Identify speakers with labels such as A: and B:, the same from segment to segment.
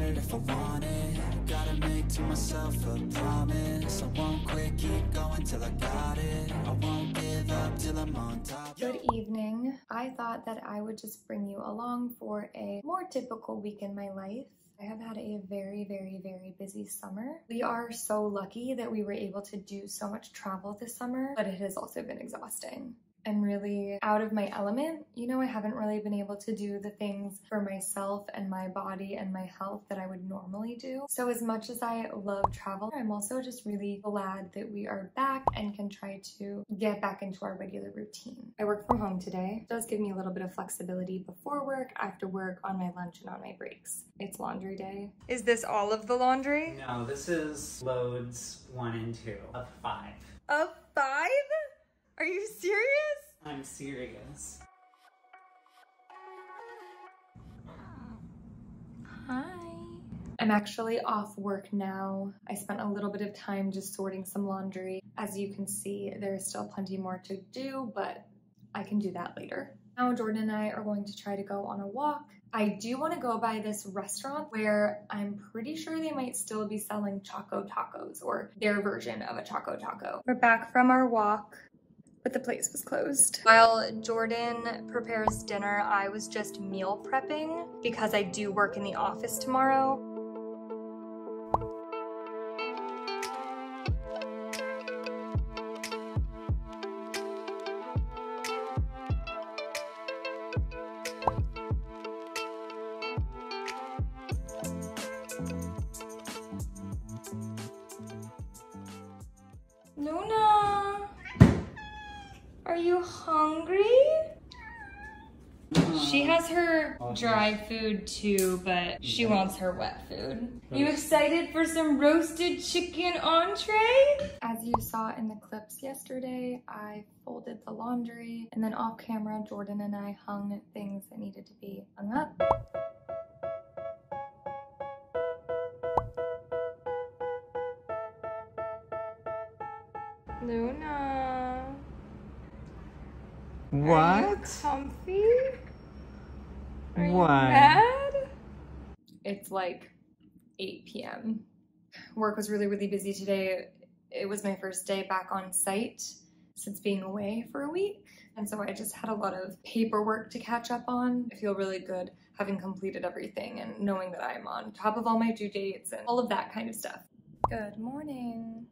A: it if I want it. Gotta make to myself a promise. I won't quit, keep going till I got it. I won't give up till I'm on top.
B: Good evening. I thought that I would just bring you along for a more typical week in my life. I have had a very, very, very busy summer. We are so lucky that we were able to do so much travel this summer, but it has also been exhausting. I'm really out of my element. You know, I haven't really been able to do the things for myself and my body and my health that I would normally do. So as much as I love travel, I'm also just really glad that we are back and can try to get back into our regular routine. I work from home today. It does give me a little bit of flexibility before work, after work, on my lunch, and on my breaks. It's laundry day. Is this all of the laundry?
C: No, this is loads 1 and 2 of 5.
B: Of 5? Are you serious?
C: I'm serious.
B: Hi. I'm actually off work now. I spent a little bit of time just sorting some laundry. As you can see, there's still plenty more to do, but I can do that later. Now Jordan and I are going to try to go on a walk. I do want to go by this restaurant where I'm pretty sure they might still be selling Choco tacos, or their version of a Choco taco. We're back from our walk, but the place was closed. While Jordan prepares dinner, I was just meal prepping because I do work in the office tomorrow. Luna! Are you hungry? She has her dry food too, but she wants her wet food. You excited for some roasted chicken entree? As you saw in the clips yesterday, I folded the laundry, and then off camera, Jordan and I hung things that needed to be hung up. Luna.
C: What?
B: Are you comfy? Are you
C: What?
B: mad? It's like 8 p.m. Work was really, really busy today. It was my first day back on site since being away for a week. And so I just had a lot of paperwork to catch up on. I feel really good having completed everything and knowing that I'm on top of all my due dates and all of that kind of stuff. Good morning.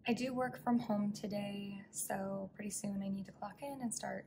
B: I do work from home today, so pretty soon I need to clock in and start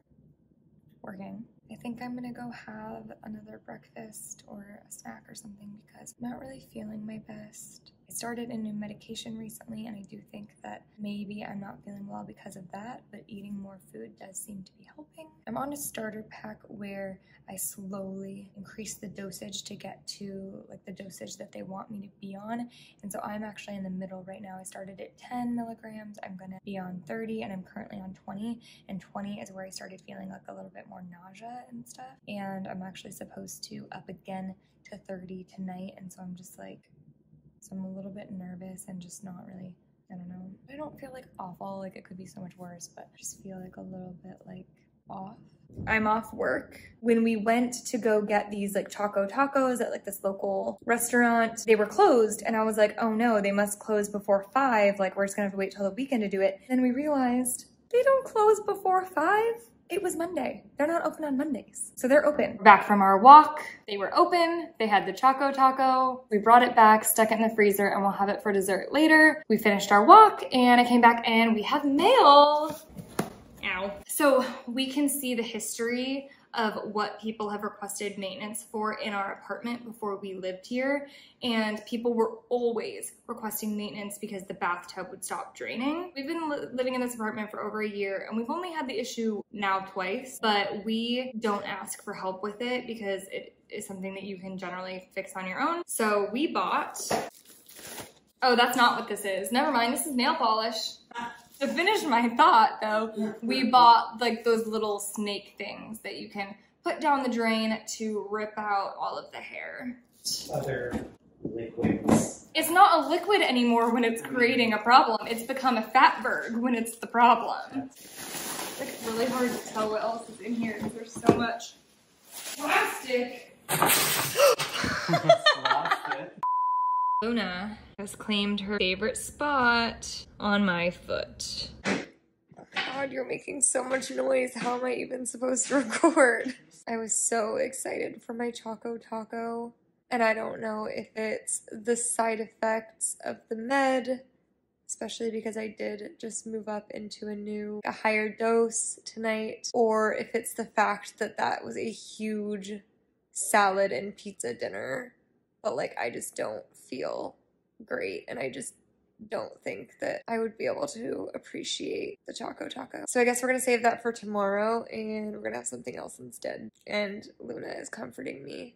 B: working. I think I'm gonna go have another breakfast or a snack or something because I'm not really feeling my best. I started a new medication recently, and I do think that maybe I'm not feeling well because of that, but eating more food does seem to be helping. I'm on a starter pack where I slowly increase the dosage to get to like the dosage that they want me to be on. And so I'm actually in the middle right now. I started at 10 milligrams. I'm gonna be on 30, and I'm currently on 20. And 20 is where I started feeling like a little bit more nausea and stuff. And I'm actually supposed to up again to 30 tonight. And so I'm just like, so I'm a little bit nervous and just not really, I don't know. I don't feel like awful, like it could be so much worse, but I just feel like a little bit like off. I'm off work. When we went to go get these like Choco tacos at like this local restaurant, they were closed, and I was like, oh no, they must close before 5. Like we're just gonna have to wait till the weekend to do it. Then we realized they don't close before 5. It was Monday. They're not open on Mondays. So they're open. We're back from our walk. They were open. They had the Choco taco. We brought it back, stuck it in the freezer, and we'll have it for dessert later. We finished our walk, and I came back and we have mail. Ow. So we can see the history of what people have requested maintenance for in our apartment before we lived here. And people were always requesting maintenance because the bathtub would stop draining. We've been living in this apartment for over a year, and we've only had the issue now twice, but we don't ask for help with it because it is something that you can generally fix on your own. So we bought, oh, that's not what this is. Never mind, this is nail polish. To finish my thought though, we bought like those little snake things that you can put down the drain to rip out all of the hair.
C: Other liquids.
B: It's not a liquid anymore when it's creating a problem. It's become a fatberg when it's the problem. It's like really hard to tell what else is in here because there's so much plastic.
C: Lost it.
B: Luna has claimed her favorite spot on my foot. God, you're making so much noise. How am I even supposed to record? I was so excited for my Choco taco, and I don't know if it's the side effects of the med, especially because I did just move up into a higher dose tonight, or if it's the fact that that was a huge salad and pizza dinner, but like I just don't feel great, and I just don't think that I would be able to appreciate the Choco taco. So I guess we're gonna save that for tomorrow, and we're gonna have something else instead. And Luna is comforting me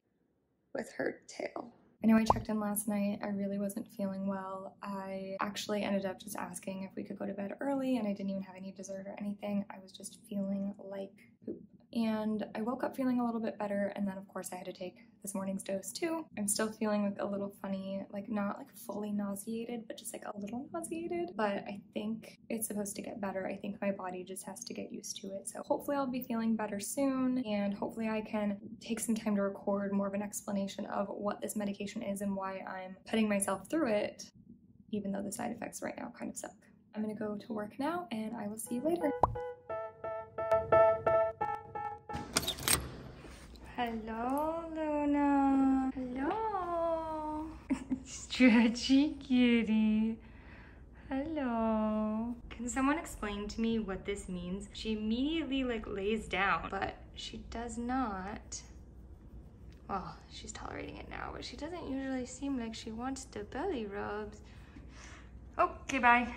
B: with her tail. I know I checked in last night. I really wasn't feeling well. I actually ended up just asking if we could go to bed early, and I didn't even have any dessert or anything. I was just feeling like poop. And I woke up feeling a little bit better, and then of course I had to take this morning's dose too. I'm still feeling like a little funny, like not like fully nauseated, but just like a little nauseated. But I think it's supposed to get better. I think my body just has to get used to it. So hopefully I'll be feeling better soon, and hopefully I can take some time to record more of an explanation of what this medication is and why I'm putting myself through it, even though the side effects right now kind of suck. I'm gonna go to work now, and I will see you later. Hello, Luna. Hello. Stretchy kitty. Hello. Can someone explain to me what this means? She immediately like lays down, but she does not. Well, she's tolerating it now, but she doesn't usually seem like she wants the belly rubs. Oh, okay, bye.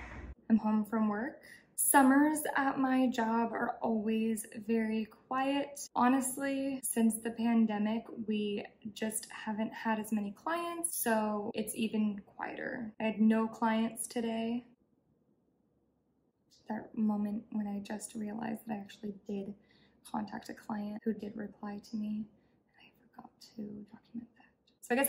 B: I'm home from work. Summers at my job are always very quiet. Honestly, since the pandemic, we just haven't had as many clients, so it's even quieter. I had no clients today. That moment when I just realized that I actually did contact a client who did reply to me, and I forgot to document that. So I guess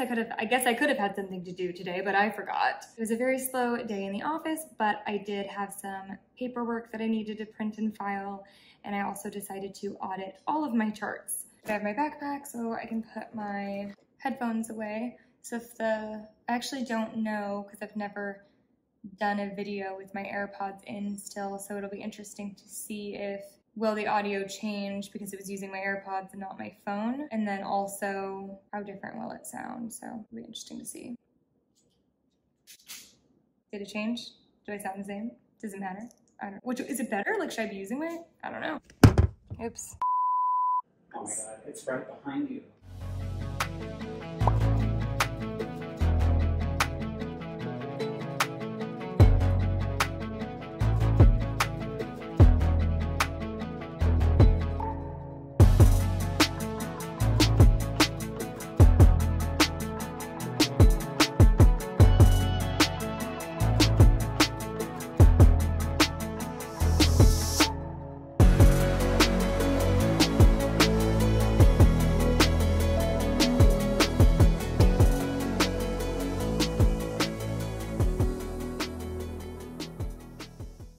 B: I could have had something to do today, but I forgot. It was a very slow day in the office, but I did have some paperwork that I needed to print and file, and I also decided to audit all of my charts. I have my backpack so I can put my headphones away. So I actually don't know, because I've never done a video with my AirPods in still, so it'll be interesting to see if will the audio change because it was using my AirPods and not my phone? And then also, how different will it sound? So it'll be interesting to see. Did it change? Do I sound the same? Does it matter? I don't know. Is it better? Like, should I be using my? I don't know. Oops.
C: Oh my god, it's right behind you.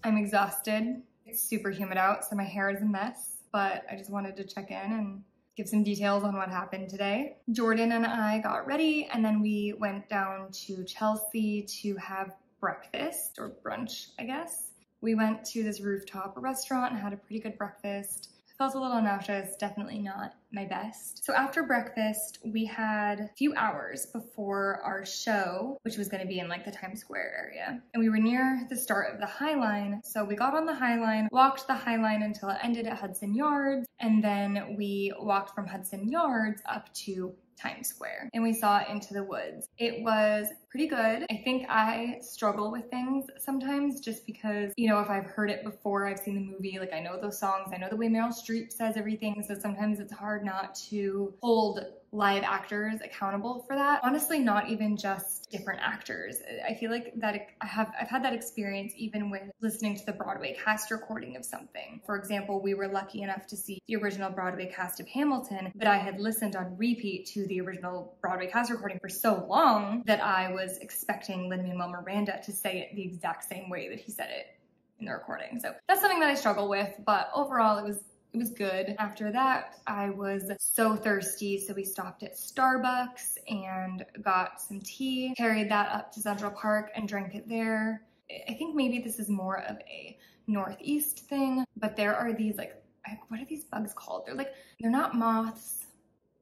B: I'm exhausted. It's super humid out, so my hair is a mess, but I just wanted to check in and give some details on what happened today. Jordan and I got ready, and then we went down to Chelsea to have breakfast, or brunch, I guess. We went to this Rooftop restaurant and had a pretty good breakfast. I felt a little nauseous, definitely not my best. So after breakfast, we had a few hours before our show, which was gonna be in like the Times Square area. And we were near the start of the High Line. So we got on the High Line, walked the High Line until it ended at Hudson Yards. And then we walked from Hudson Yards up to Times Square, and we saw Into the Woods. It was pretty good. I think I struggle with things sometimes just because, you know, if I've heard it before, I've seen the movie, like I know those songs, I know the way Meryl Streep says everything, so sometimes it's hard not to hold live actors accountable for that. Honestly, not even just different actors. I feel like that I've had that experience even with listening to the Broadway cast recording of something. For example, we were lucky enough to see the original Broadway cast of Hamilton, but I had listened on repeat to the original Broadway cast recording for so long that I was expecting Lin-Manuel Miranda to say it the exact same way that he said it in the recording. So that's something that I struggle with, but overall it it was good. After that, I was so thirsty, so we stopped at Starbucks and got some tea, carried that up to Central Park and drank it there. I think maybe this is more of a Northeast thing, but there are these like, what are these bugs called? They're not moths.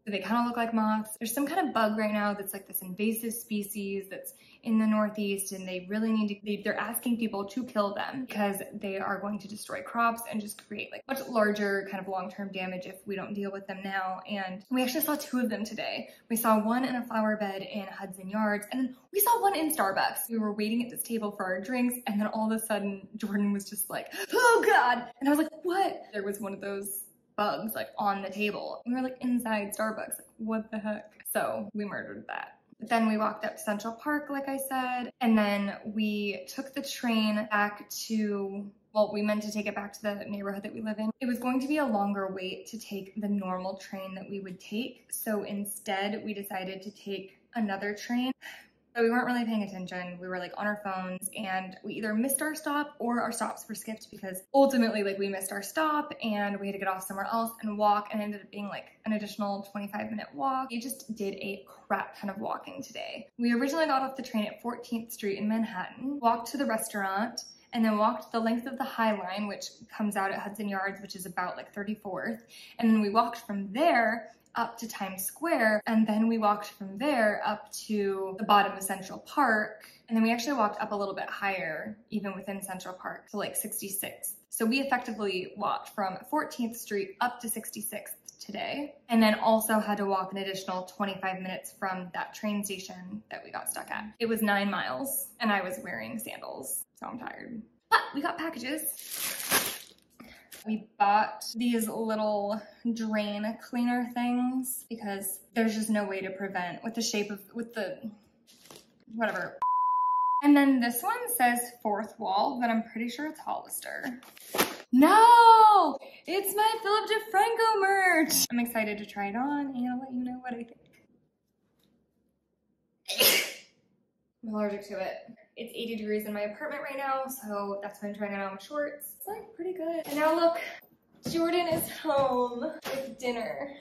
B: They kind of look like moths. There's some kind of bug right now that's like this invasive species that's in the Northeast, and they really need to, they're asking people to kill them because they are going to destroy crops and just create like much larger kind of long-term damage if we don't deal with them now. And we actually saw 2 of them today. We saw one in a flower bed in Hudson Yards, and then we saw one in Starbucks. We were waiting at this table for our drinks, and then all of a sudden Jordan was just like, oh God. And I was like, what? There was one of those bugs like on the table. We were like inside Starbucks, like what the heck? So we murdered that. But then we walked up to Central Park, like I said, and then we took the train back to, well, we meant to take it back to the neighborhood that we live in. It was going to be a longer wait to take the normal train that we would take. So instead we decided to take another train. So we weren't really paying attention. We were like on our phones, and we either missed our stop or our stops were skipped, because ultimately like we missed our stop and we had to get off somewhere else and walk, and it ended up being like an additional 25-minute walk. We just did a crap ton of walking today. We originally got off the train at 14th Street in Manhattan, walked to the restaurant, and then walked the length of the High Line, which comes out at Hudson Yards, which is about like 34th. And then we walked from there up to Times Square, and then we walked from there up to the bottom of Central Park, and then we actually walked up a little bit higher, even within Central Park, to like 66th. So we effectively walked from 14th Street up to 66th today, and then also had to walk an additional 25 minutes from that train station that we got stuck at. It was 9 miles, and I was wearing sandals, so I'm tired. But we got packages. We bought these little drain cleaner things because there's just no way to prevent with the shape of, with the, whatever. And then this one says Fourth Wall, but I'm pretty sure it's Hollister. No, it's my Philip DeFranco merch. I'm excited to try it on and I'll let you know what I think. I'm allergic to it. It's 80 degrees in my apartment right now, so that's why I'm trying it on with shorts. It's like pretty good. And now look, Jordan is home with dinner.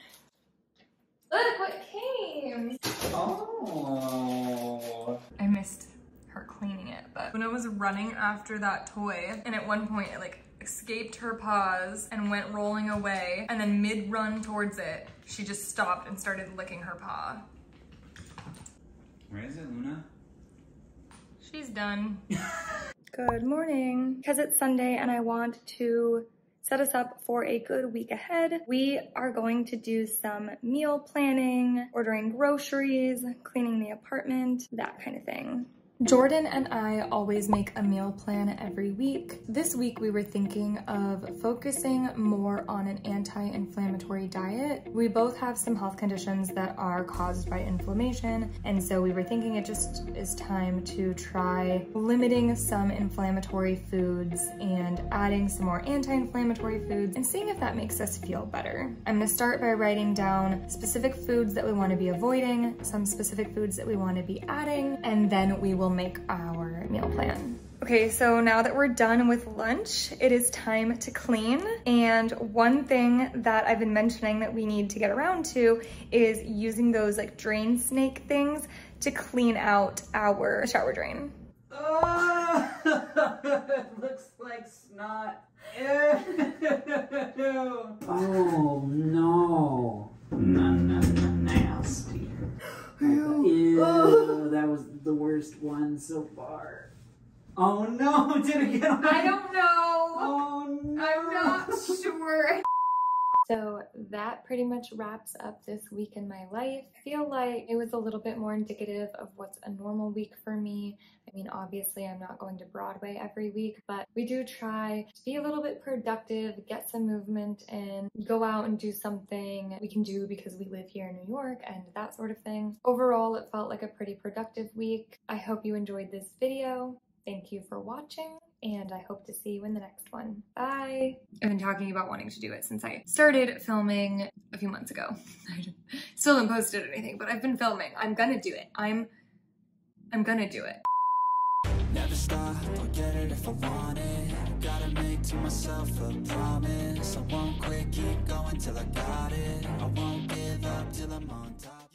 B: Look what came.
C: Oh.
B: I missed her cleaning it, but when I was running after that toy, and at one point it like escaped her paws and went rolling away, and then mid-run towards it, she just stopped and started licking her paw.
C: Where is it, Luna?
B: She's done. Good morning. Because it's Sunday and I want to set us up for a good week ahead, we are going to do some meal planning, ordering groceries, cleaning the apartment, that kind of thing. Jordan and I always make a meal plan every week. This week we were thinking of focusing more on an anti-inflammatory diet. We both have some health conditions that are caused by inflammation, and so we were thinking it just is time to try limiting some inflammatory foods and adding some more anti-inflammatory foods and seeing if that makes us feel better. I'm gonna start by writing down specific foods that we want to be avoiding, some specific foods that we want to be adding, and then we will make our meal plan. Okay, so now that we're done with lunch, it is time to clean. And one thing that I've been mentioning that we need to get around to is using those like drain snake things to clean out our shower drain.
C: Oh, it looks like snot. Oh no. No, nasty. Ew, that was the worst one so far. Oh no, did it get on?
B: I don't know.
C: Oh no.
B: I'm not sure. So that pretty much wraps up this week in my life. I feel like it was a little bit more indicative of what's a normal week for me. I mean, obviously I'm not going to Broadway every week, but we do try to be a little bit productive, get some movement in, go out and do something we can do because we live here in New York and that sort of thing. Overall, it felt like a pretty productive week. I hope you enjoyed this video. Thank you for watching, and I hope to see you in the next one. Bye! I've been talking about wanting to do it since I started filming a few months ago. I still haven't posted anything, but I've been filming. I'm gonna do it. I'm gonna do it.
A: Never never stop, I'll get it if I want it. Gotta make to myself a promise. I won't quit, keep going till I got it. I won't give up till I'm on top.